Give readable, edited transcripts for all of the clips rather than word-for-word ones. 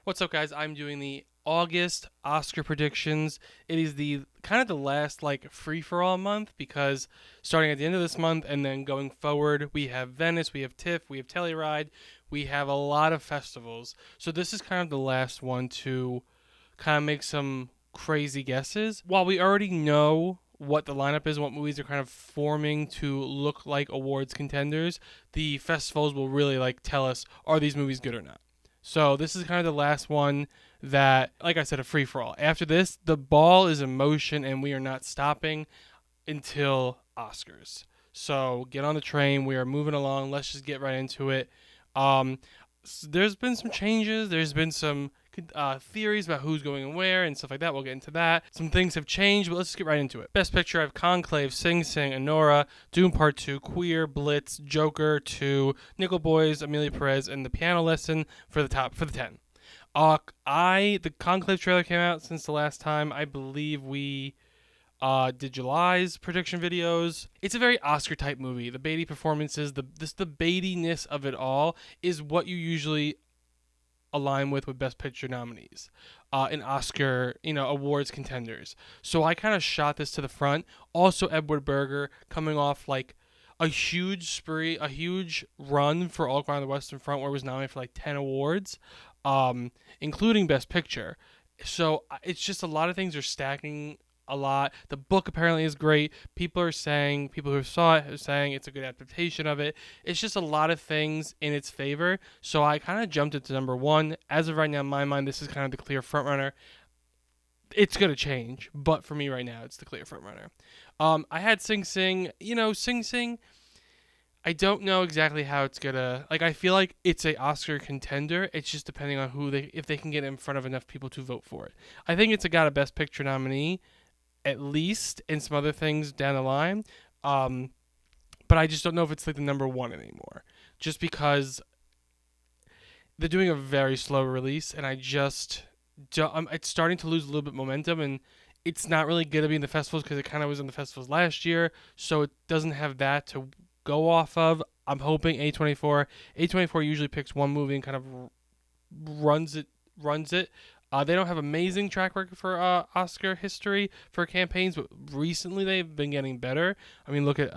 What's up, guys? I'm doing the August Oscar predictions. It is the kind of the last free for all month because starting at the end of this month and then going forward, we have Venice, we have TIFF, we have Telluride, we have a lot of festivals. So this is kind of the last one to kind of make some crazy guesses. While we already know what the lineup is, what movies are kind of forming to look like awards contenders, the festivals will really tell us, are these movies good or not. So this is kind of the last one that, like I said, a free for all. After this, the ball is in motion and we are not stopping until Oscars. So get on the train. We are moving along. Let's just get right into it. Um, there's been some changes. There's been some theories about who's going and where and stuff like that. We'll get into that. Some things have changed, but let's just get right into it. Best Picture, I have Conclave, Sing Sing, Anora, Dune Part 2, Queer, Blitz, Joker 2, Nickel Boys, Amelia Perez, and The Piano Lesson for the 10. The Conclave trailer came out since the last time. I believe we did July's prediction videos. It's a very Oscar type movie. The Beatty performances, the Beattiness of it all is what you usually align with Best Picture nominees in Oscar, awards contenders. So I kind of shot this to the front. Also, Edward Berger coming off a huge spree, a huge run for All Quiet on the Western Front, where it was nominated for 10 awards, including Best Picture. So it's just a lot of things are stacking a lot. The book apparently is great. People who saw it are saying it's a good adaptation of it. It's just a lot of things in its favor. So I kind of jumped it to number one. As of right now, in my mind, this is kind of the clear front runner. It's going to change, but for me right now, it's the clear front runner. I had Sing Sing. Sing Sing, I don't know exactly how it's gonna I feel like it's a Oscar contender. It's just depending on if they can get in front of enough people to vote for it. I think got a Best Picture nominee at least, and some other things down the line. But I just don't know if it's the number one anymore. Just because they're doing a very slow release, and it's starting to lose a little bit momentum, and it's not really going to be in the festivals because it kind of was in the festivals last year, so it doesn't have that to go off of. I'm hoping A24 usually picks one movie and kind of runs it. They don't have amazing track record for Oscar history for campaigns, but recently they've been getting better. I mean, look at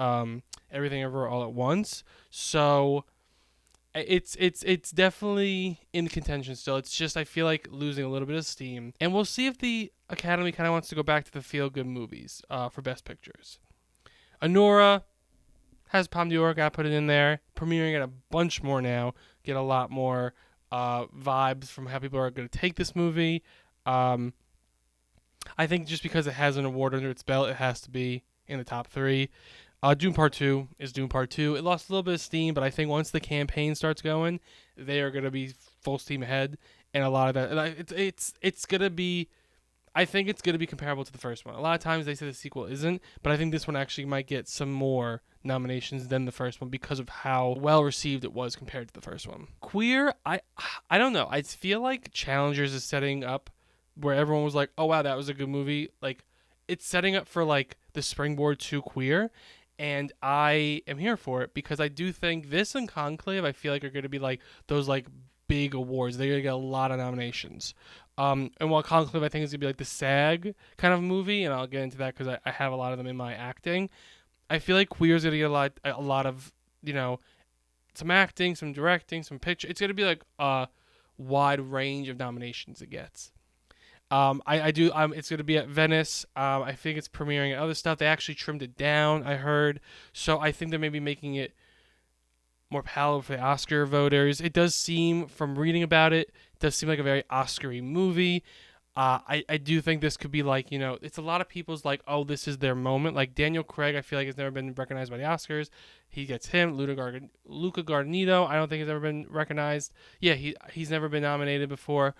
Everything Everywhere All at Once. So it's definitely in contention still. It's just I feel like losing a little bit of steam, and we'll see if the Academy kind of wants to go back to the feel-good movies for Best Pictures. Anora has Palme d'Or, got to put it in there. Premiering at a bunch more now. Get a lot more vibes from how people are going to take this movie. I think just because it has an award under its belt, it has to be in the top three. Dune Part 2 is Dune Part 2. It lost a little bit of steam, but I think once the campaign starts going, they are going to be full steam ahead. And a lot of that, it's going to be, I think it's going to be comparable to the first one. A lot of times they say the sequel isn't, but I think this one actually might get some more nominations than the first one because of how well received it was compared to the first one. Queer, I don't know. I feel like Challengers is setting up where everyone was like, oh wow, that was a good movie. It's setting up for the springboard to Queer, and I am here for it because I do think this and Conclave I feel like are going to be those big awards. They're going to get a lot of nominations. And while Conclave I think is going to be the SAG kind of movie, and I'll get into that because I have a lot of them in my acting, I feel like Queer is going to get a lot of, some acting, some directing, some picture. It's going to be a wide range of nominations it gets. It's going to be at Venice. I think it's premiering at other stuff. They actually trimmed it down, I heard. So I think they're maybe making it more palatable for the Oscar voters. It does seem, from reading about it, does seem like a very Oscar-y movie. I do think this could be it's a lot of people's oh, this is their moment. Daniel Craig, I feel like has never been recognized by the Oscars. He gets him. Luca Guadagnino, I don't think has ever been recognized. Yeah, he's never been nominated before.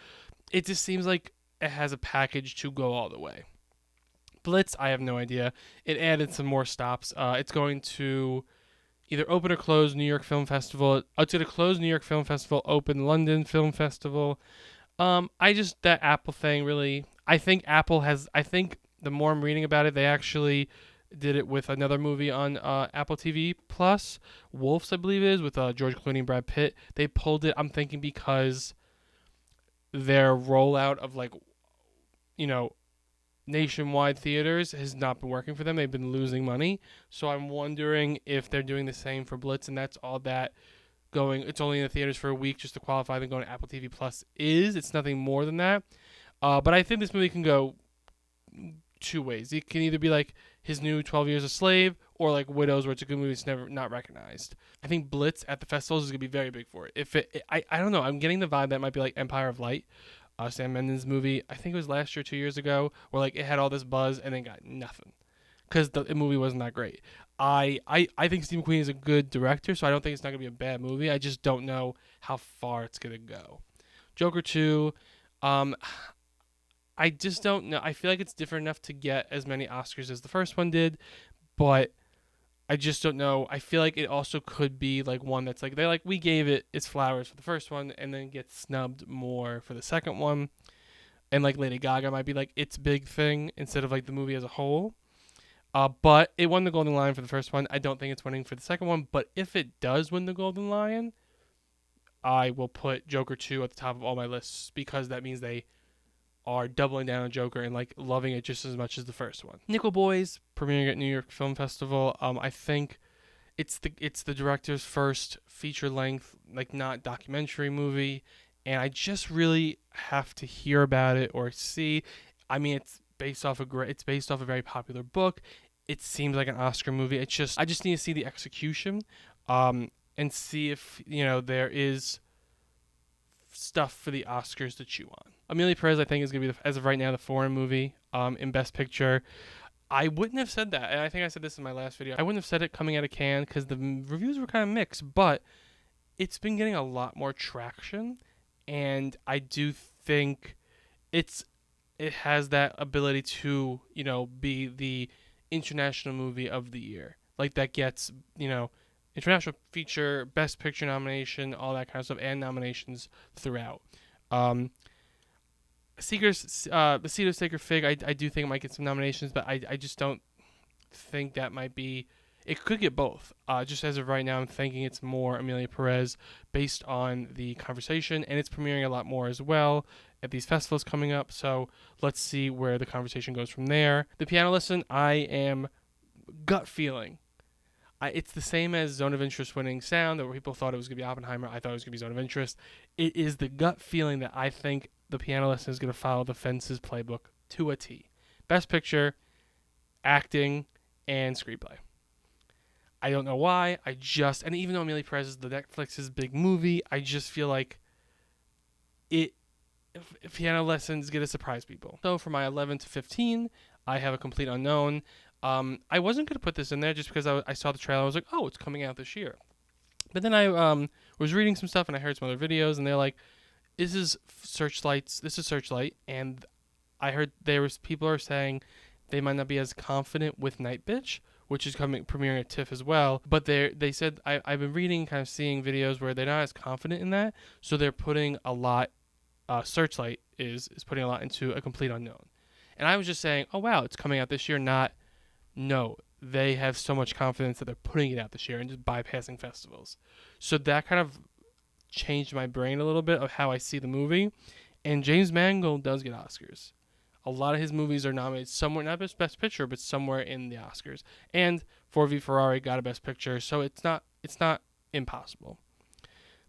It just seems like it has a package to go all the way. Blitz, I have no idea. It added some more stops. It's going to either open or close New York Film Festival. It's going to close New York Film Festival, open London Film Festival. That Apple thing really, I think the more I'm reading about it, they actually did it with another movie on Apple TV Plus, Wolves, I believe it is, with George Clooney and Brad Pitt. They pulled it, I'm thinking, because their rollout of like, you know, nationwide theaters has not been working for them. They've been losing money. So I'm wondering if they're doing the same for Blitz, and that's all that going. It's only in the theaters for a week just to qualify. Then going to Apple TV Plus is. It's nothing more than that. But I think this movie can go two ways. It can either be like his new 12 Years a Slave or like Widows, where it's a good movie that's never not recognized. I think Blitz at the festivals is gonna be very big for it. If I don't know. I'm getting the vibe that might be like Empire of Light, Sam Mendes movie. I think it was last year, 2 years ago, where like it had all this buzz and then got nothing because the movie wasn't that great. I think Steve McQueen is a good director, so I don't think it's not gonna be a bad movie. I just don't know how far it's gonna go. Joker 2. Um, I just don't know. I feel like it's different enough to get as many Oscars as the first one did, but I just don't know. I feel like it also could be like one that's like we gave it its flowers for the first one and then gets snubbed more for the second one. And like Lady Gaga might be like its big thing instead of like the movie as a whole. But it won the Golden Lion for the first one. I don't think it's winning for the second one, but if it does win the Golden Lion, I will put Joker 2 at the top of all my lists because that means they are doubling down on Joker and like loving it just as much as the first one. Nickel Boys premiering at New York Film Festival. I think it's the director's first feature length, like not documentary movie, and I just really have to hear about it or see. I mean, it's based off a very popular book. It seems like an Oscar movie. I just need to see the execution, and see if there is stuff for the Oscars to chew on. Amelia Perez, I think, is going to be, as of right now, the foreign movie in Best Picture. I wouldn't have said that, and I think I said this in my last video. I wouldn't have said it coming out of Cannes because the reviews were kind of mixed, but it's been getting a lot more traction, and I do think it has that ability to, be the international movie of the year. Like that gets, international feature, Best Picture nomination, all that kind of stuff, and nominations throughout. The Seed of Sacred Fig, I do think it might get some nominations, but I just don't think that might be. It could get both. Just as of right now, I'm thinking it's more Amelia Perez based on the conversation, and it's premiering a lot more as well at these festivals coming up. So let's see where the conversation goes from there. The Piano Lesson, I am gut feeling. It's the same as Zone of Interest winning Sound, where people thought it was going to be Oppenheimer. I thought it was going to be Zone of Interest. It is the gut feeling that I think The Piano Lesson is going to follow the Fences playbook to a T. Best Picture, acting, and screenplay. I don't know why. And even though Amelia Perez is the Netflix's big movie, I just feel like Piano Lesson is going to surprise people. So for my 11 to 15, I have A Complete Unknown. I wasn't going to put this in there just because I saw the trailer. I was like, oh, it's coming out this year. But then I was reading some stuff and I heard some other videos and they're like, this is Searchlight. And I heard people are saying they might not be as confident with Night Bitch, which is premiering at TIFF as well. But they said, I've been reading, kind of seeing videos where they're not as confident in that. So they're putting a lot, Searchlight is putting a lot into A Complete Unknown. And I was just saying, oh, wow, it's coming out this year, no, they have so much confidence that they're putting it out this year and just bypassing festivals. So that kind of changed my brain a little bit of how I see the movie. And James Mangold does get Oscars. A lot of his movies are nominated somewhere, not Best Picture, but somewhere in the Oscars. And Ford v Ferrari got a Best Picture, so it's not impossible.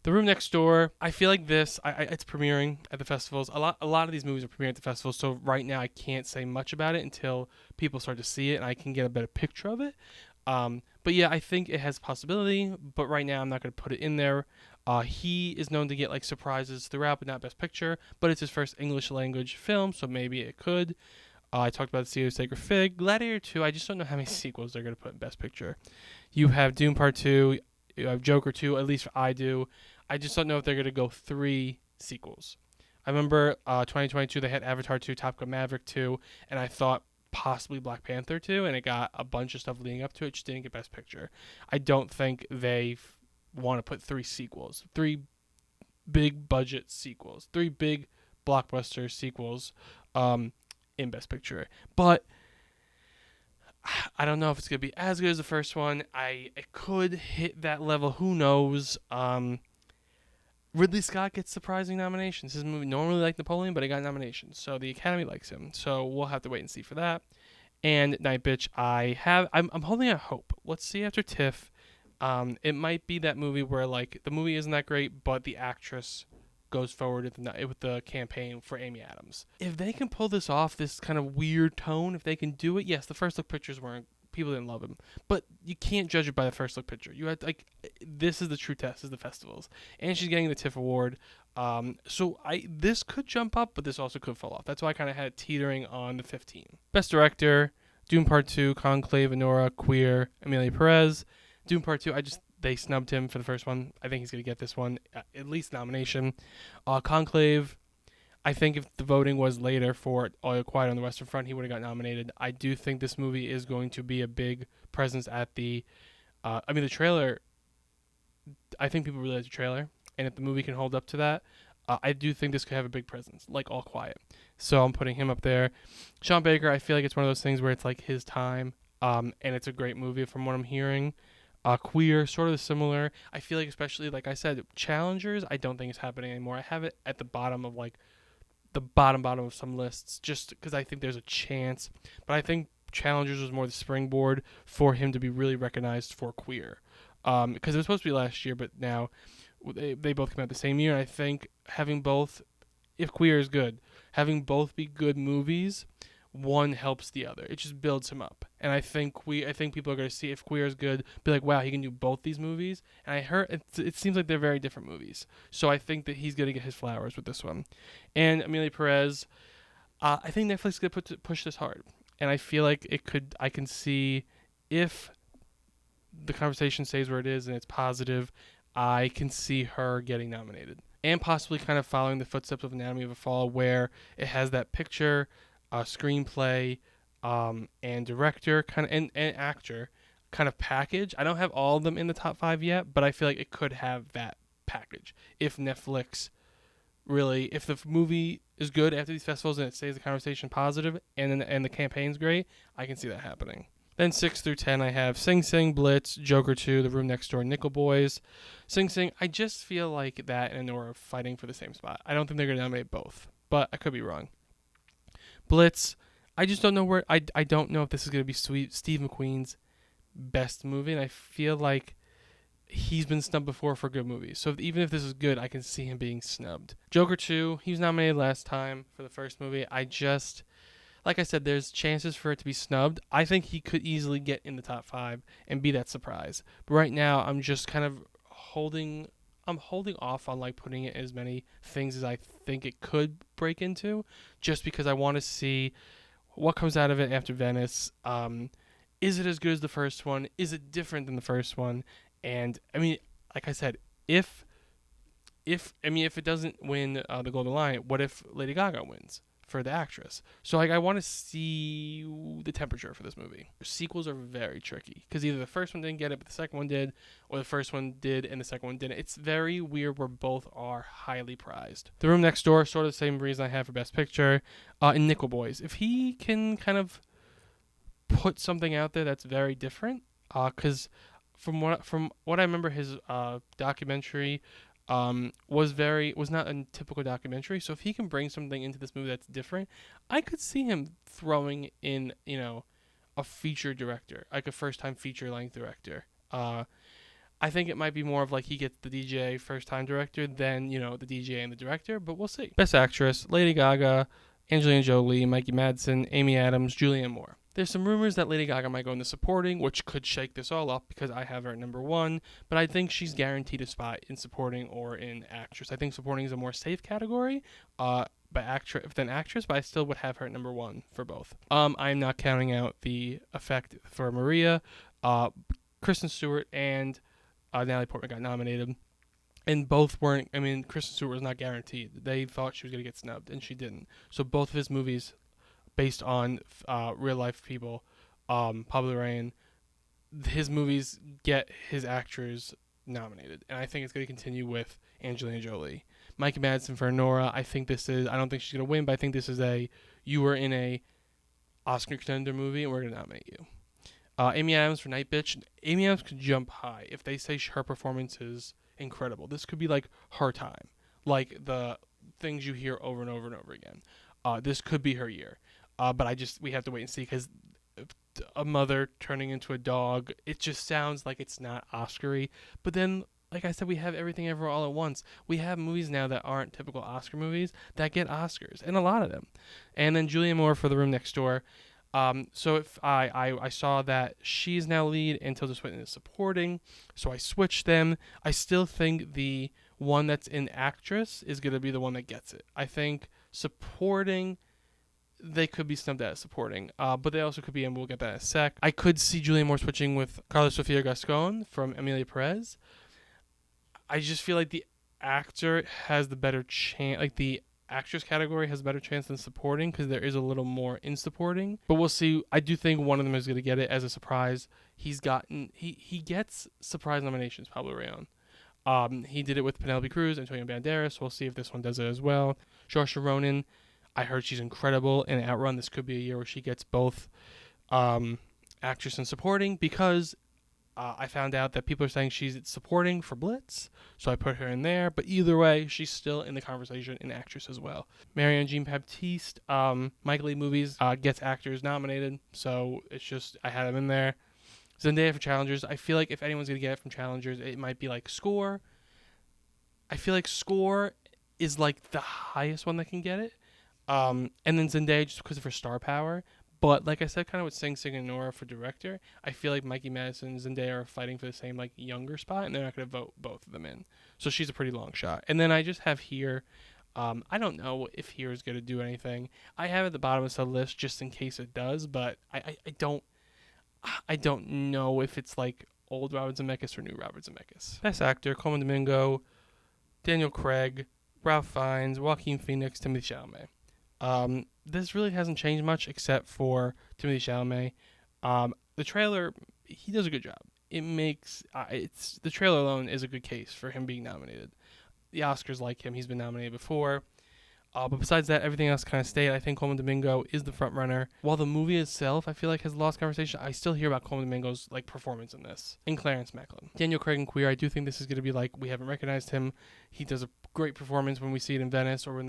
The Room Next Door, I feel like it's premiering at the festivals. A lot of these movies are premiering at the festivals, so right now I can't say much about it until people start to see it and I can get a better picture of it. But yeah, I think it has possibility, but right now I'm not going to put it in there. He is known to get like surprises throughout, but not Best Picture. But it's his first English language film, so maybe it could. I talked about The Seed of Sacred Fig. Gladiator 2, I just don't know how many sequels they're going to put in Best Picture. You have Dune Part 2. You have Joker 2, at least I do. I just don't know if they're going to go 3 sequels. I remember 2022, they had Avatar 2, Top Gun Maverick 2, and I thought possibly Black Panther 2, and it got a bunch of stuff leading up to it, just didn't get Best Picture. I don't think they want to put 3 sequels, 3 big budget sequels, 3 big blockbuster sequels in Best Picture. But I don't know if it's going to be as good as the first one. It could hit that level. Who knows? Ridley Scott gets surprising nominations. His movie normally like Napoleon, but it got nominations, so the Academy likes him. So we'll have to wait and see for that. And Night Bitch, I'm holding out hope. Let's see after TIFF. It might be that movie where like the movie isn't that great, but the actress goes forward with the campaign for Amy Adams. If they can pull this off, this kind of weird tone, if they can do it, yes, the first look pictures weren't. People didn't love him, but you can't judge it by the first look picture. You had like, this is the true test, is the festivals, and she's getting the TIFF award. So this could jump up, but this also could fall off. That's why I kind of had it teetering on the 15. Best Director: Dune Part 2, Conclave, Anora, Queer, Amelia Perez. Dune Part 2, they snubbed him for the first one. I think he's going to get this one, at least nomination. Conclave, I think if the voting was later for All Quiet on the Western Front, he would have got nominated. I do think this movie is going to be a big presence at the... the trailer... I think people really like the trailer, and if the movie can hold up to that, I do think this could have a big presence, like All Quiet. So I'm putting him up there. Sean Baker, I feel like it's one of those things where it's like his time, and it's a great movie from what I'm hearing. Queer, sort of similar. I feel like, especially, like I said, Challengers, I don't think it's happening anymore. I have it at the bottom of, like, the bottom of some lists, just because I think there's a chance. But I think Challengers was more the springboard for him to be really recognized for Queer. Because it was supposed to be last year, but now they both came out the same year. And I think having both, if Queer is good, having both be good movies, one helps the other. It just builds him up. And I think people are going to see if Queer is good, be like, wow, he can do both these movies. And I heard it seems like they're very different movies. So I think that he's going to get his flowers with this one. And Amelia Perez, I think Netflix is going to push this hard. And I feel like I can see if the conversation stays where it is and it's positive, I can see her getting nominated. And possibly kind of following the footsteps of Anatomy of a Fall, where it has that picture, screenplay, and director kind of and actor kind of package. I don't have all of them in the top 5 yet, but I feel like it could have that package if Netflix really, if the movie is good after these festivals and it stays the conversation positive and the campaign's great, I can see that happening. Then 6 through 10, I have Sing Sing, Blitz, Joker 2, The Room Next Door, Nickel Boys. Sing Sing, I just feel like that and Nora are fighting for the same spot. I don't think they're going to nominate both, but I could be wrong. Blitz, I just don't know where. I don't know if this is going to be Steve McQueen's best movie, and I feel like he's been snubbed before for good movies. So even if this is good, I can see him being snubbed. Joker 2, he was nominated last time for the first movie. Like I said, there's chances for it to be snubbed. I think he could easily get in the top 5 and be that surprise. But right now, I'm just kind of holding off on like putting it as many things as I think it could break into, just because I want to see what comes out of it after Venice. Is it as good as the first one? Is it different than the first one? And I mean, like I said, if it doesn't win the Golden Lion, what if Lady Gaga wins for the actress? So like I want to see the temperature for this movie. Sequels are very tricky because either the first one didn't get it but the second one did, or the first one did and the second one didn't. It's very weird where both are highly prized. The Room Next Door, sort of the same reason I have for Best Picture. And Nickel Boys, if he can kind of put something out there that's very different, because from what I remember, his documentary was not a typical documentary. So if he can bring something into this movie that's different, I could see him throwing in, a feature director, like a first-time feature-length director. I think it might be more of like he gets the DJ first-time director than, the DJ and the director, but we'll see. Best Actress, Lady Gaga, Angelina Jolie, Mikey Madsen, Amy Adams, Julianne Moore. There's some rumors that Lady Gaga might go into supporting, which could shake this all up because I have her at number 1, but I think she's guaranteed a spot in supporting or in actress. I think supporting is a more safe category than actress, but I still would have her at number 1 for both. I'm not counting out the effect for Maria. Kristen Stewart and Natalie Portman got nominated, and both weren't. I mean, Kristen Stewart was not guaranteed. They thought she was going to get snubbed, and she didn't. So both of his movies, based on real life people, Pablo Larraín, his movies get his actors nominated, and I think it's going to continue with Angelina Jolie. Mikey Madsen for Nora, I don't think she's going to win, but I think this is you were in a Oscar contender movie, and we're going to nominate you. Amy Adams for Night Bitch. Amy Adams could jump high if they say her performance is incredible. This could be like her time, like the things you hear over and over and over again. This could be her year. But we have to wait and see because a mother turning into a dog, it just sounds like it's not Oscar-y. But then, like I said, we have Everything Everywhere All at Once. We have movies now that aren't typical Oscar movies that get Oscars, and a lot of them. And then Julia Moore for The Room Next Door. So if I saw that she's now lead and Tilda Swinton is supporting, so I switched them. I still think the one that's in actress is going to be the one that gets it. I think supporting, they could be snubbed out as supporting, but they also could be, and we'll get that in a sec. I could see Julia Moore switching with Carla Sofia Gascon from Emilia Perez. I just feel like the actor has the better chance, like the actress category has a better chance than supporting because there is a little more in supporting. But we'll see. I do think one of them is going to get it as a surprise. He gets surprise nominations, Pablo Rayon. He did it with Penelope Cruz and Antonio Banderas. We'll see if this one does it as well. Saoirse Ronan, I heard she's incredible in Outrun. This could be a year where she gets both actress and supporting because I found out that people are saying she's supporting for Blitz, so I put her in there. But either way, she's still in the conversation in actress as well. Marianne Jean-Baptiste, Michael Lee Movies gets actors nominated, so it's just I had them in there. Zendaya for Challengers. I feel like if anyone's going to get it from Challengers, it might be like Score. I feel like Score is like the highest one that can get it. And then Zendaya just because of her star power. But like I said, kind of with Sing Sing and Nora for director, I feel like Mikey Madison and Zendaya are fighting for the same like younger spot, and they're not going to vote both of them in. So she's a pretty long shot. And then I just have here, I don't know if here is going to do anything. I have at the bottom of the list just in case it does, but I don't know if it's like old Robert Zemeckis or new Robert Zemeckis. Best Actor: Coleman Domingo, Daniel Craig, Ralph Fiennes, Joaquin Phoenix, Timothée Chalamet. This really hasn't changed much except for Timothée Chalamet. The trailer, he does a good job. It makes the trailer alone is a good case for him being nominated. The Oscars like him; he's been nominated before. But besides that, everything else kind of stayed. I think Coleman Domingo is the front runner. While the movie itself, I feel like has lost conversation, I still hear about Coleman Domingo's like performance in this. And Clarence Macklin, Daniel Craig in Queer. I do think this is going to be like we haven't recognized him. He does a great performance when we see it in Venice or when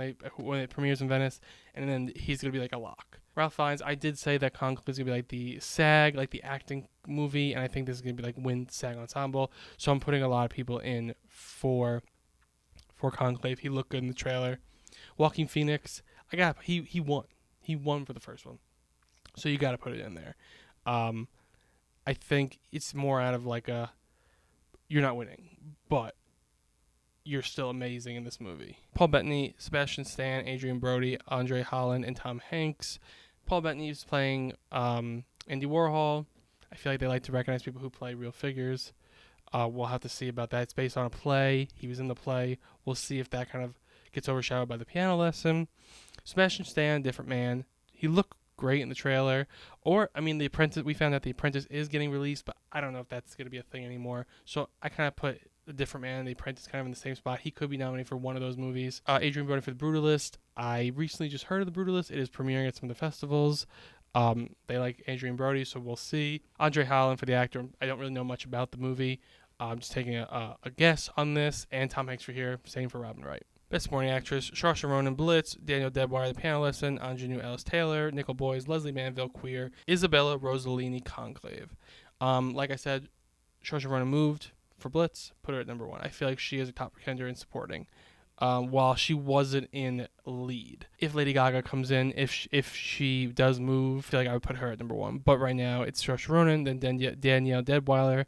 it premieres in Venice, and then he's going to be like a lock. Ralph Fiennes, I did say that Conclave is going to be like the SAG, like the acting movie, and I think this is going to be like win SAG Ensemble. So I'm putting a lot of people in for Conclave. He looked good in the trailer. Joaquin Phoenix, he won. He won for the first one. So you got to put it in there. I think it's more out of like you're not winning, but you're still amazing in this movie. Paul Bettany, Sebastian Stan, Adrian Brody, Andre Holland, and Tom Hanks. Paul Bettany is playing Andy Warhol. I feel like they like to recognize people who play real figures. We'll have to see about that. It's based on a play. He was in the play. We'll see if that kind of gets overshadowed by the piano lesson. Sebastian Stan, different man. He looked great in the trailer. Or, I mean, The Apprentice, we found out The Apprentice is getting released, but I don't know if that's going to be a thing anymore. So I kind of put The Different Man and The Apprentice kind of in the same spot. He could be nominated for one of those movies. Adrian Brody for The Brutalist. I recently just heard of The Brutalist. It is premiering at some of the festivals. They like Adrian Brody, so we'll see. Andre Holland for The Actor. I don't really know much about the movie. I'm just taking a guess on this. And Tom Hanks for here. Same for Robin Wright. Best Supporting Actress: Saoirse Ronan, Blitz; Daniel Debwire, The Piano Lesson; Ingenue Ellis Taylor; Nickel Boys, Leslie Manville, Queer; Isabella Rossellini, Conclave. Like I said, Saoirse Ronan moved for Blitz, put her at number 1. I feel like she is a top contender in supporting, while she wasn't in lead. If Lady Gaga comes in, if she does move, I feel like I would put her at number 1. But right now, it's Saoirse Ronan, then Danielle Debwire.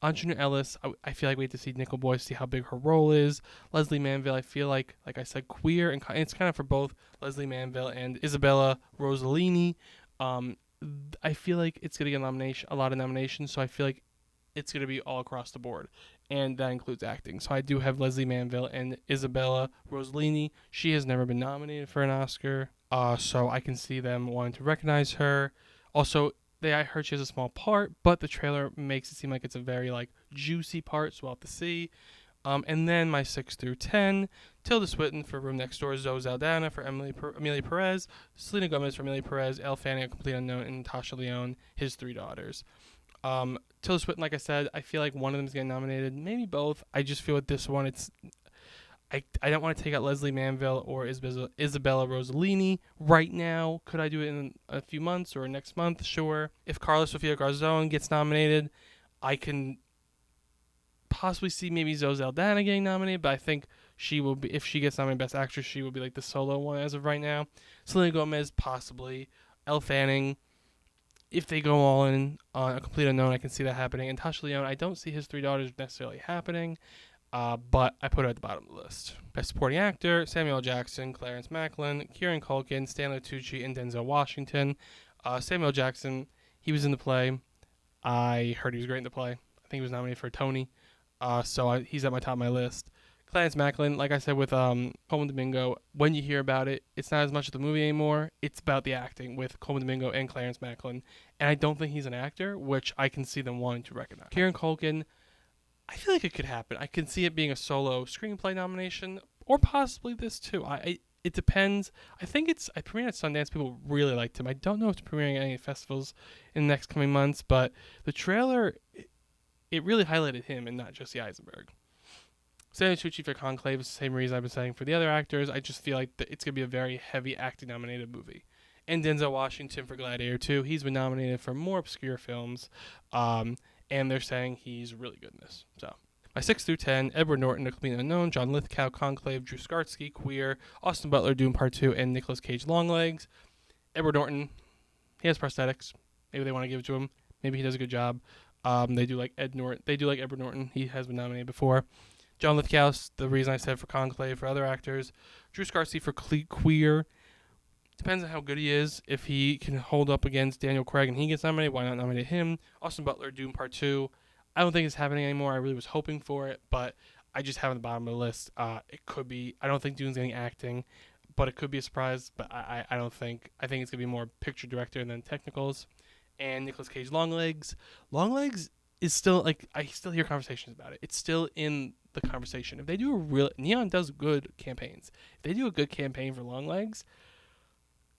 Ingenue Ellis, I feel like we have to see Nickel Boys, see how big her role is. Leslie Manville, I feel like I said, Queer, and it's kind of for both Leslie Manville and Isabella Rossellini. I feel like it's going to get a lot of nominations, so I feel like it's going to be all across the board, and that includes acting. So I do have Leslie Manville and Isabella Rossellini. She has never been nominated for an Oscar, so I can see them wanting to recognize her. Also, I heard she has a small part, but the trailer makes it seem like it's a very juicy part, so we'll have to see. And then my 6 through 10, Tilda Swinton for Room Next Door, Zoe Saldana for Emilia Perez, Selena Gomez for Emilia Perez, Elle Fanning, A Complete Unknown, and Natasha Lyonne, his 3 daughters. Tilda Swinton, like I said, I feel like one of them is getting nominated, maybe both. I just feel with this one, I don't want to take out Leslie Manville or Isabella Rossellini right now. Could I do it in a few months or next month? Sure. If Carla Sofia Garzón gets nominated, I can possibly see maybe Zoe Saldana getting nominated, but I think she will be, if she gets nominated Best Actress, she will be like the solo one as of right now. Selena Gomez, possibly. Elle Fanning, if they go all in on A Complete Unknown, I can see that happening. And Tasha Leone, I don't see his Three Daughters necessarily happening, but I put it at the bottom of the list. Best Supporting Actor, Samuel L. Jackson, Clarence Macklin, Kieran Culkin, Stanley Tucci, and Denzel Washington. Samuel Jackson, he was in the play. I heard he was great in the play. I think he was nominated for a Tony. He's at my top of my list. Clarence Macklin, like I said with Coleman Domingo, when you hear about it, it's not as much of the movie anymore. It's about the acting with Coleman Domingo and Clarence Macklin. And I don't think he's an actor, which I can see them wanting to recognize. Kieran Culkin, I feel like it could happen. I can see it being a solo screenplay nomination, or possibly this too. It depends. I premiered at Sundance. People really liked him. I don't know if it's premiering at any festivals in the next coming months, but the trailer, it really highlighted him and not Jesse Eisenberg. Stanley Tucci for Conclave is the same reason I've been saying for the other actors. I just feel like it's going to be a very heavy acting nominated movie. And Denzel Washington for Gladiator 2. He's been nominated for more obscure films, and they're saying he's really good in this. So, my 6 through 10, Edward Norton, A Complete Unknown, John Lithgow, Conclave, Drew Skarsky, Queer, Austin Butler, Dune Part 2, and Nicolas Cage, Longlegs. Edward Norton, he has prosthetics. Maybe they want to give it to him. Maybe he does a good job. They do like Edward Norton. He has been nominated before. John Lithgow, the reason I said for Conclave, for other actors. Drew Skarsky for Queer. Depends on how good he is. If he can hold up against Daniel Craig and he gets nominated, why not nominate him? Austin Butler, Dune Part 2. I don't think it's happening anymore. I really was hoping for it, but I just have it at the bottom of the list. It could be. I don't think Dune's getting acting, but it could be a surprise. But I don't think. I think it's going to be more picture director than technicals. And Nicolas Cage, Longlegs. Longlegs is still, like, I still hear conversations about it. It's still in the conversation. If they do a real... Neon does good campaigns. If they do a good campaign for Longlegs,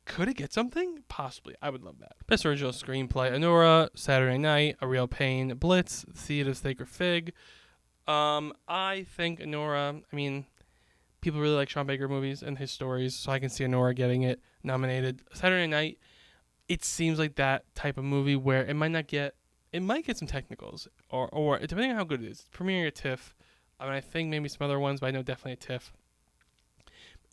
could it get something? Possibly. I would love that. Best Original Screenplay, Anora, Saturday Night, A Real Pain, Blitz, Seed of Sacred Fig. I think Anora... I mean, people really like Sean Baker movies and his stories, so I can see Anora getting it nominated. Saturday Night, it seems like that type of movie where it might get some technicals, or depending on how good it is. It's premiering at TIFF. I mean, I think maybe some other ones, but I know definitely at TIFF.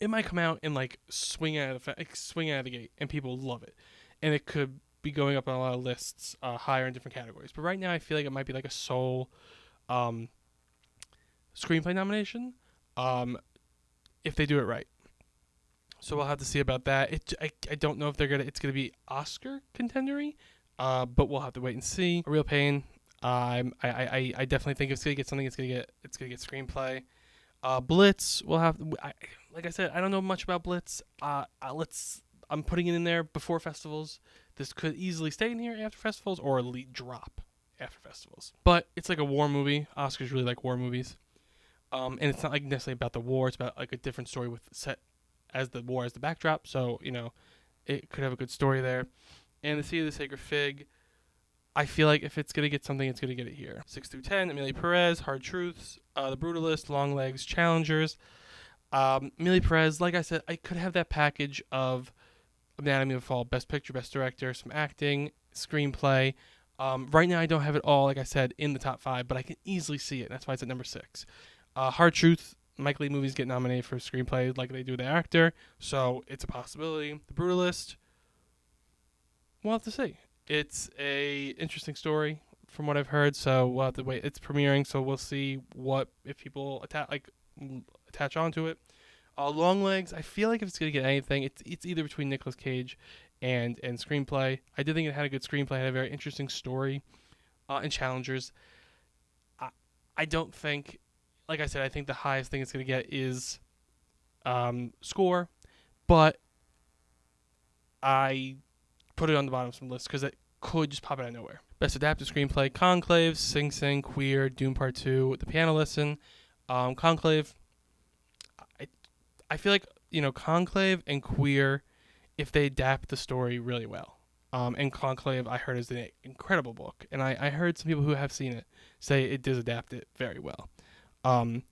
It might come out and like swing out of the gate, and people love it, and it could be going up on a lot of lists higher in different categories. But right now, I feel like it might be like a sole screenplay nomination, if they do it right. So we'll have to see about that. I don't know if it's gonna be Oscar contendery, but we'll have to wait and see. A Real Pain. I definitely think it's gonna get something. It's gonna get screenplay. Blitz. We'll have. Like I said, I don't know much about Blitz. I'm putting it in there before festivals. This could easily stay in here after festivals, or drop after festivals. But it's like a war movie. Oscars really like war movies. And it's not like necessarily about the war. It's about like a different story with set as the war as the backdrop. So, it could have a good story there. And The Seed of the Sacred Fig, I feel like if it's going to get something, it's going to get it here. 6 through 10, Amelia Perez, Hard Truths, The Brutalist, Longlegs, Challengers. Amelia Perez, like I said, I could have that package of Anatomy of a Fall, Best Picture, Best Director, some acting, screenplay. Right now, I don't have it all, like I said, in the top 5, but I can easily see it. That's why it's at number 6. Hard Truth, Mike Leigh movies get nominated for screenplay like they do the actor, so it's a possibility. The Brutalist, we'll have to see. It's a interesting story from what I've heard, so we'll have to wait. It's premiering, so we'll see if people attach onto it. Longlegs, I feel like if it's gonna get anything, it's either between Nicolas Cage and screenplay. I did think it had a good screenplay, had a very interesting story. And Challengers, I don't think. Like I said, I think the highest thing it's going to get is score, but I put it on the bottom of some lists because it could just pop out of nowhere. Best Adapted Screenplay, Conclave, Sing Sing, Queer, Dune Part 2, The Piano Lesson. Conclave, I feel like, Conclave and Queer, if they adapt the story really well, And Conclave, I heard, is an incredible book, and I heard some people who have seen it say it does adapt it very well.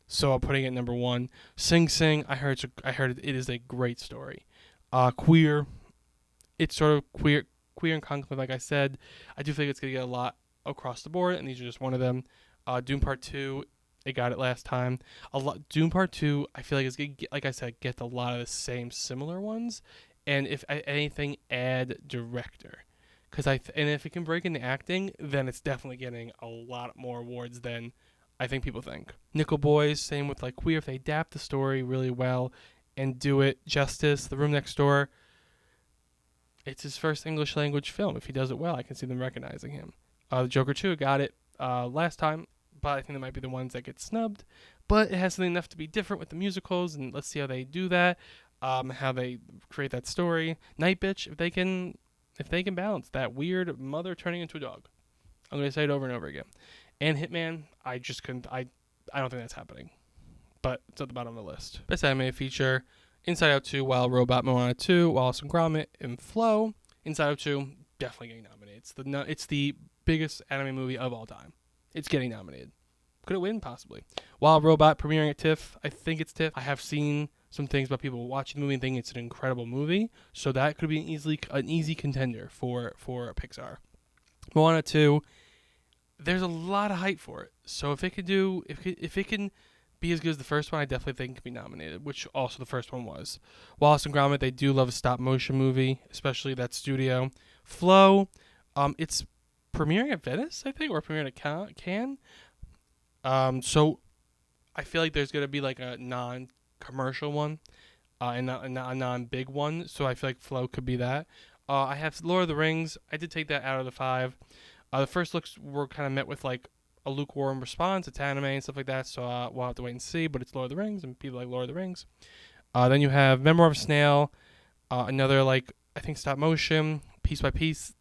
So I'm putting it number one. Sing Sing, I heard it is a great story. Queer, it's sort of queer and Conclave, like I said. I do think it's gonna get a lot across the board, and these are just one of them. Doom Part 2, it got it last time. Doom Part 2, I feel like it's gonna get, like I said, get a lot of the same similar ones, and if anything, add director. And if it can break into acting, then it's definitely getting a lot more awards than I think people think. Nickel Boys, same with like Queer. If they adapt the story really well and do it justice, The Room Next Door, it's his first English language film. If he does it well, I can see them recognizing him. The Joker 2 got it last time, but I think they might be the ones that get snubbed. But it has something enough to be different with the musicals, and let's see how they do that, how they create that story. Night Bitch, if they can balance that weird mother turning into a dog. I'm going to say it over and over again. And Hitman, I just couldn't. I don't think that's happening. But it's at the bottom of the list. Best animated feature: Inside Out 2, Wild Robot, Moana 2, Wallace and Gromit, and Flow. Inside Out 2 definitely getting nominated. It's the biggest anime movie of all time. It's getting nominated. Could it win? Possibly. Wild Robot premiering at TIFF. I think it's TIFF. I have seen some things about people watching the movie and thinking it's an incredible movie. So that could be an easy contender for Pixar. Moana 2. There's a lot of hype for it. So if it can be as good as the first one, I definitely think it could be nominated, which also the first one was. Wallace and Gromit, they do love a stop motion movie, especially that studio. Flow, it's premiering at Venice, I think, or premiering at Cannes. So I feel like there's gonna be like a non-commercial one, and not a non-big one. So I feel like Flow could be that. I have Lord of the Rings. I did take that out of the 5. The first looks were kind of met with like a lukewarm response. It's anime and stuff like that, so we'll have to wait and see. But it's Lord of the Rings, and people like Lord of the Rings. Then you have Memoir of a Snail, another like I think stop motion, piece by piece.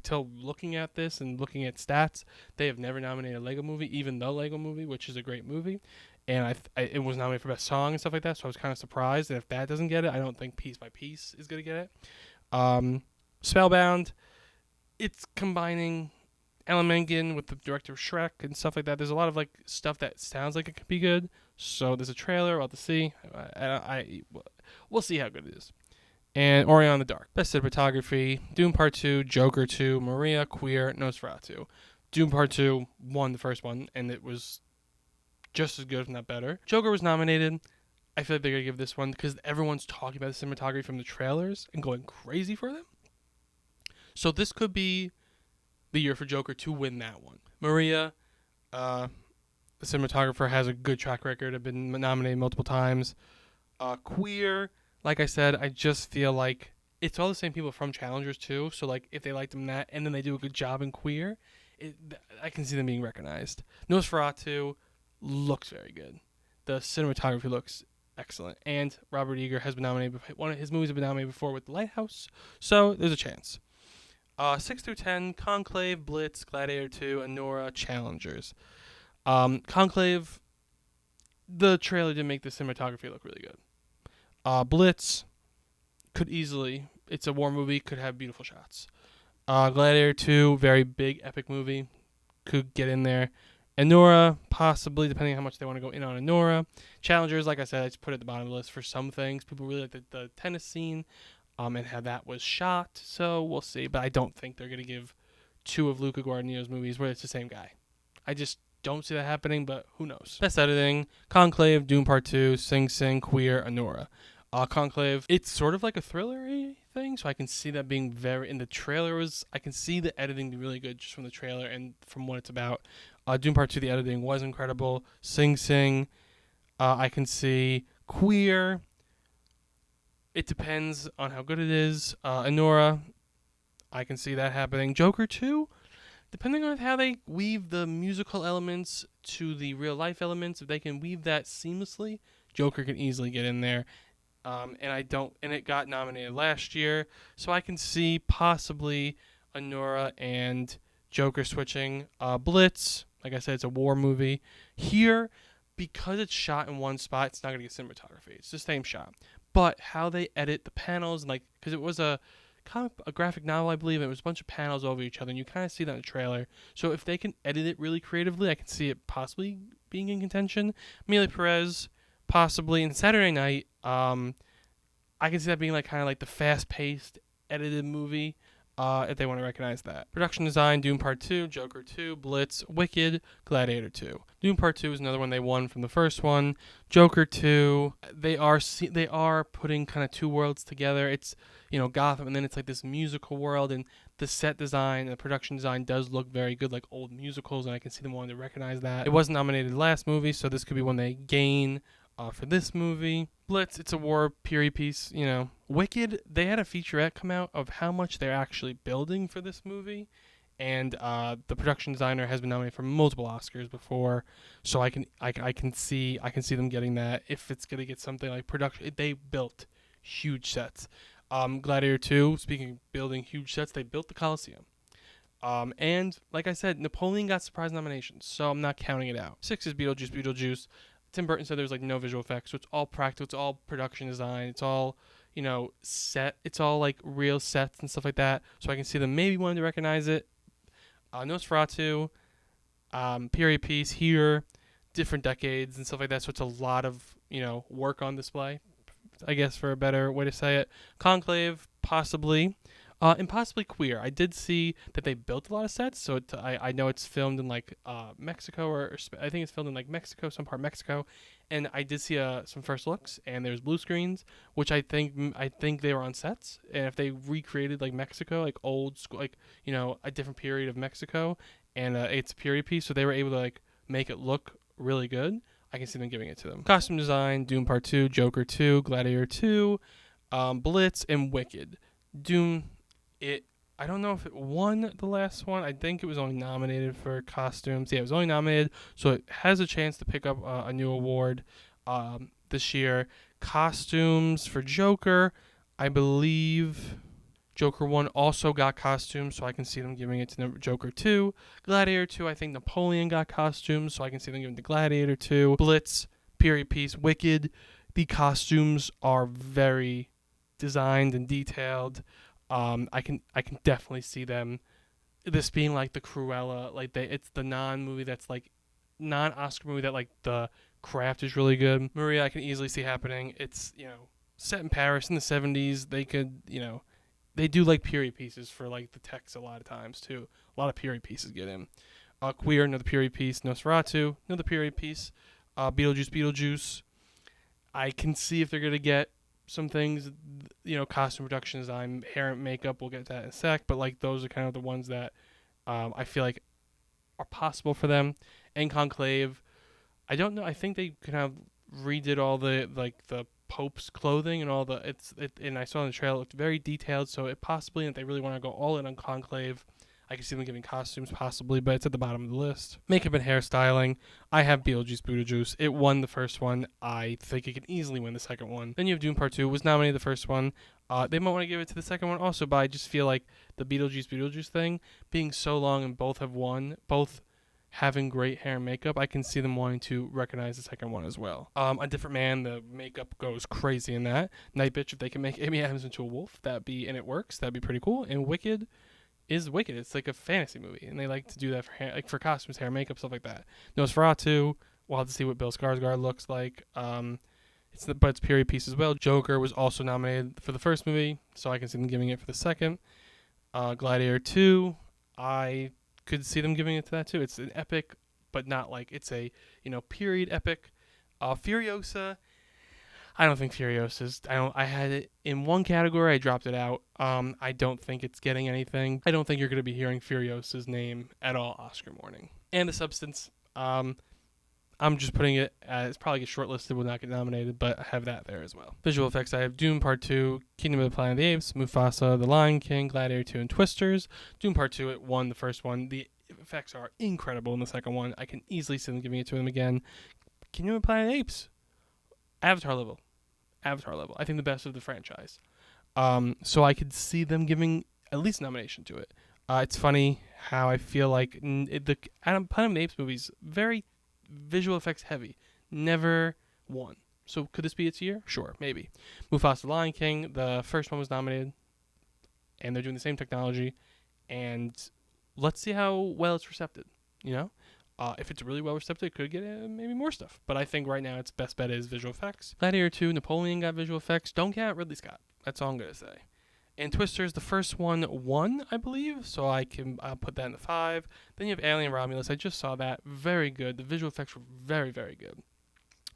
Till looking at this and looking at stats, they have never nominated a Lego movie, even the Lego movie, which is a great movie. And it was nominated for best song and stuff like that, so I was kind of surprised. And if that doesn't get it, I don't think Piece by Piece is gonna get it. Spellbound. It's combining Alan Menken with the director of Shrek and stuff like that. There's a lot of like stuff that sounds like it could be good. So there's a trailer. We'll have to see. We'll see how good it is. And Orion the Dark. Best cinematography: Doom Part 2, Joker 2, Maria, Queer, Nosferatu. Doom Part 2 won the first one, and it was just as good, if not better. Joker was nominated. I feel like they're going to give this one because everyone's talking about the cinematography from the trailers and going crazy for them. So this could be the year for Joker to win that one. Maria, the cinematographer, has a good track record. Have been nominated multiple times. Queer, like I said, I just feel like it's all the same people from Challengers too. So like if they liked them that and then they do a good job in Queer, I can see them being recognized. Nosferatu looks very good. The cinematography looks excellent. And Robert Eager has been nominated. One of his movies have been nominated before with The Lighthouse. So there's a chance. 6 through 10, Conclave, Blitz, Gladiator 2, Anora, Challengers. Conclave, the trailer didn't make the cinematography look really good. Blitz could easily, it's a war movie, could have beautiful shots. Gladiator 2, very big, epic movie, could get in there. Anora, possibly, depending on how much they want to go in on Anora. Challengers, like I said, I just put it at the bottom of the list for some things. People really like the tennis scene. And how that was shot, so we'll see. But I don't think they're going to give 2 of Luca Guadagnino's movies where it's the same guy. I just don't see that happening, but who knows. Best editing: Conclave, Doom Part 2, Sing Sing, Queer, Anora. Conclave, it's sort of like a thriller-y thing, so I can see that being very... In the trailer, I can see the editing be really good just from the trailer and from what it's about. Doom Part 2, the editing was incredible. Sing Sing, I can see. Queer... It depends on how good it is. Anora, I can see that happening. Joker 2, depending on how they weave the musical elements to the real life elements, if they can weave that seamlessly, Joker can easily get in there. And it got nominated last year, so I can see possibly Anora and Joker switching. Blitz, like I said, it's a war movie. Here, because it's shot in one spot, it's not going to get cinematography. It's the same shot. But how they edit the panels, like, because it was a a graphic novel, I believe. And it was a bunch of panels over each other, and you kind of see that in the trailer. So if they can edit it really creatively, I can see it possibly being in contention. Amelia Perez, possibly. And Saturday Night, I can see that being like kind of like the fast-paced, edited movie. If they want to recognize that. Production design, Doom Part 2, Joker 2, Blitz, Wicked, Gladiator 2. Doom Part 2 is another one they won from the first one. Joker 2, they are putting kind of two worlds together. It's, Gotham, and then it's like this musical world, and the set design and the production design does look very good, like old musicals, and I can see them wanting to recognize that. It wasn't nominated last movie, so this could be one they gain for this movie. Blitz, it's a war period piece, Wicked, they had a featurette come out of how much they're actually building for this movie, and the production designer has been nominated for multiple Oscars before, so I can see them getting that if it's gonna get something like production. They built huge sets. Gladiator 2, speaking of building huge sets, they built the Coliseum. And like I said, Napoleon got surprise nominations, so I'm not counting it out. 6 is Beetlejuice. Tim Burton said there's like no visual effects, so it's all practical, it's all production design, it's all, set, it's all like real sets and stuff like that. So I can see them maybe wanting to recognize it. Nosferatu, period piece here, different decades and stuff like that. So it's a lot of, work on display, I guess, for a better way to say it. Conclave, possibly. And possibly Queer. I did see that they built a lot of sets, so I know it's filmed in like Mexico, or I think it's filmed in like Mexico, some part of Mexico, and I did see some first looks, and there's blue screens, which I think they were on sets, and if they recreated like Mexico, like old school, like a different period of Mexico, and it's a period piece, so they were able to like make it look really good. I can see them giving it to them. Costume design, Doom Part 2, Joker 2, Gladiator 2, Blitz, and Wicked. Doom. I don't know if it won the last one. I think it was only nominated for costumes. Yeah, it was only nominated, so it has a chance to pick up a new award this year. Costumes for Joker, I believe Joker 1 also got costumes, so I can see them giving it to Joker 2. Gladiator 2, I think Napoleon got costumes, so I can see them giving it to Gladiator 2. Blitz, period piece, Wicked. The costumes are very designed and detailed. I can definitely see this being like the Cruella, like it's the non-movie that's like non-Oscar movie that like the craft is really good. Maria, I can easily see happening. It's, set in Paris in the 70s. They could, they do like period pieces for like the text a lot of times too. A lot of period pieces get in. Queer, another period piece. Nosferatu, another period piece. Beetlejuice. I can see if they're gonna get some things, costume production design, hair and makeup, we'll get to that in a sec, but like those are kind of the ones that I feel like are possible for them. And Conclave, I don't know, I think they kind of redid all the Pope's clothing and all and I saw in the trailer, it looked very detailed, so it possibly, if they really want to go all in on Conclave, I can see them giving costumes possibly, but it's at the bottom of the list. Makeup and hairstyling, I have Beetlejuice. It won the first one. I think it can easily win the second one. Then you have Doom Part 2, was nominated the first one. They might want to give it to the second one also, but I just feel like the Beetlejuice thing, being so long and both have won, both having great hair and makeup, I can see them wanting to recognize the second one as well. A Different Man, the makeup goes crazy in that. Night Bitch, if they can make Amy Adams into a wolf, and it works, that'd be pretty cool. And Wicked is Wicked. It's like a fantasy movie, and they like to do that for hair, like for costumes, hair, makeup, stuff like that. Nosferatu, we'll have to see what Bill Skarsgård looks like. But it's period piece as well. Joker was also nominated for the first movie, so I can see them giving it for the second. Gladiator 2, I could see them giving it to that too. It's an epic, but not like it's a period epic. Furiosa, I don't think Furiosa's. I had it in one category. I dropped it out. I don't think it's getting anything. I don't think you're going to be hearing Furiosa's name at all Oscar morning. And The Substance. I'm just putting it as probably get shortlisted, will not get nominated, but I have that there as well. Visual effects, I have Doom Part 2, Kingdom of the Planet of the Apes, Mufasa, The Lion King, Gladiator 2, and Twisters. Doom Part 2, it won the first one. The effects are incredible in the second one. I can easily see them giving it to them again. Kingdom of the Planet of the Apes, Avatar level. I think the best of the franchise. So I could see them giving at least nomination to it. It's funny how I feel like the Planet of the Apes movies, very visual effects heavy, never won. So could this be its year? Sure, maybe. Mufasa, The Lion King, the first one was nominated, and they're doing the same technology, and let's see how well it's received. You know, if it's really well received, it could get maybe more stuff. But I think right now its best bet is visual effects. Gladiator 2, Napoleon got visual effects. Don't count Ridley Scott. That's all I'm gonna say. And Twisters, the first one won, I believe, so I'll put that in the 5. Then you have Alien Romulus. I just saw that. Very good. The visual effects were very, very good.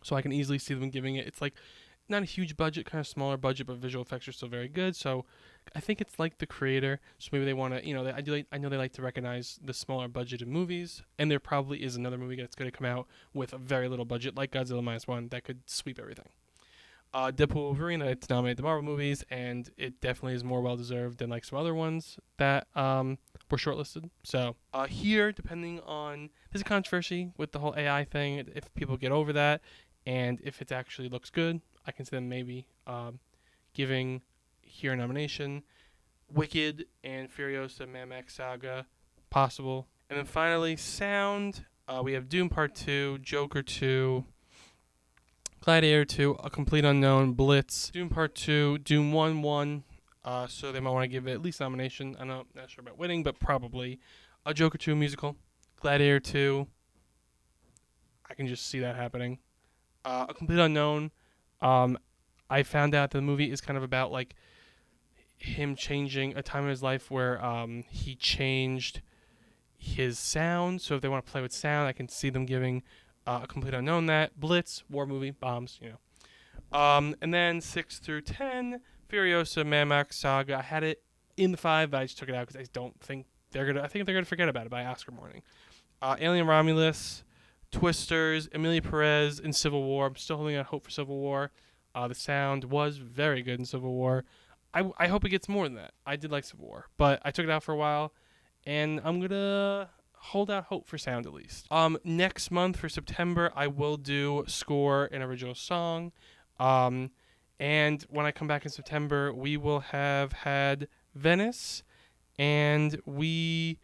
So I can easily see them giving it. It's like not a huge budget, kind of smaller budget, but visual effects are still very good. So I think it's like the creator. So maybe they want to, I know they like to recognize the smaller budgeted movies, and there probably is another movie that's going to come out with a very little budget, like Godzilla -1, that could sweep everything. Deadpool Wolverine, it's nominated to Marvel movies, and it definitely is more well deserved than like some other ones that were shortlisted. So here, depending on, there's a controversy with the whole AI thing. If people get over that, and if it actually looks good, I can see them maybe giving here a nomination. Wicked and Furiosa Mad Max Saga, possible. And then finally, sound. We have Doom Part 2, Joker 2, Gladiator 2, A Complete Unknown, Blitz, Doom Part 2, Doom 1. So they might want to give it at least nomination. I'm not sure about winning, but probably. A Joker 2 musical, Gladiator 2. I can just see that happening. A Complete Unknown. I found out the movie is kind of about like him changing a time in his life where he changed his sound. So if they want to play with sound, I can see them giving A Complete Unknown that. Blitz, war movie, bombs, and then 6 through 10, Furiosa, Mad Max Saga. I had it in the 5, but I just took it out because I think they're gonna forget about it by Oscar morning. Alien Romulus, Twisters, Emilia Perez in Civil War. I'm still holding out hope for Civil War. The sound was very good in Civil War. I hope it gets more than that. I did like Civil War, but I took it out for a while, and I'm gonna hold out hope for sound at least. Next month for September, I will do score and original song. And when I come back in September, we will have had Venice, and we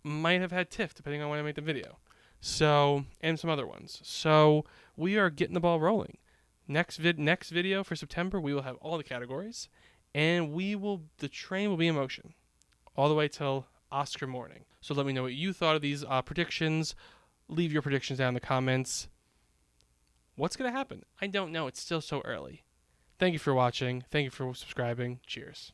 might have had TIFF, depending on when I make the video. So, and some other ones. So we are getting the ball rolling. Next video for September, we will have all the categories, and the train will be in motion all the way till Oscar morning. So let me know what you thought of these predictions. Leave your predictions down in the comments. What's going to happen? I don't know. It's still so early. Thank you for watching. Thank you for subscribing. Cheers.